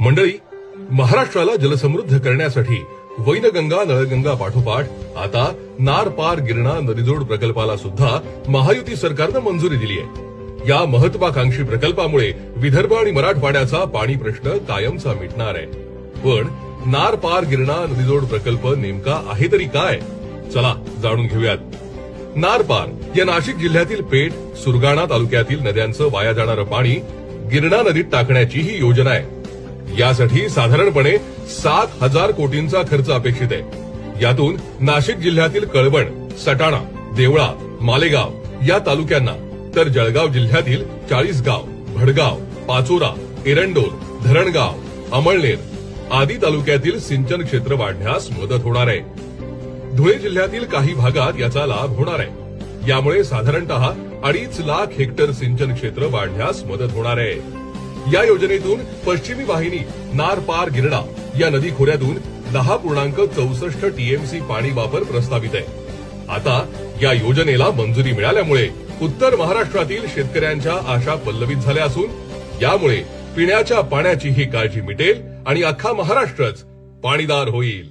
मंडळी, महाराष्ट्राला जलसमृद्ध करण्यासाठी वैनगंगा नळगंगा पाठोपाठ आता नार पार गिरणा नदीजोड प्रकल्पाला सुद्धा महायुती सरकारनं मंजुरी दिली आहे। या महत्वाकांक्षी प्रकल्पामुळे विदर्भ आणि मराठवाड्याचा पाणी प्रश्न कायमचा मिटणार आहे। पण नार पार गिरणा नदीजोड प्रकल्प नेमका आहे तरी काय, चला जाणून घेऊयात। नार पार या नाशिक जिल्ह्यातील पेठ सुरगाणा तालुक्यातील नद्यांचं वाया जाणारं पाणी गिरणा नदीत टाकण्याची ही योजना आहे। यासाठी साधारणपणे 7,000 कोटींचा खर्च अपेक्षित आहे। यातून नाशिक जिल्ह्यातील कळवण, सटाणा, देवळा, मालेगाव या तालुक्यांना, तर जळगाव जिल्ह्यातील 40 गाव, भडगाव, पाचोरा, एरंडोल, धरणगाव, अमळनेर आदी तालुक्यातील सिंचन क्षेत्र वाढण्यास मदत होणार आहे। धुळे जिल्ह्यातील काही भागात याचा लाभ होणार आहे। यामुळे साधारणतः 2.5 लाख हेक्टर सिंचन क्षेत्र वाढण्यास मदत होणार आहे। या योजनेतून पश्चिमी वाहिनी नार पार गिरणा या नदी खोऱ्यातून 10.64 टीएमसी पाणी वापर प्रस्तावित आहे। आता या योजनेला मंजुरी मिळाल्यामुळे उत्तर महाराष्ट्रातील शेतकऱ्यांच्या आशा पल्लवित झाल्या असून यामुळे पिण्याच्या पाण्याची ही काळजी मिटेल आणि अख्खा महाराष्ट्रच पाणीदार होईल।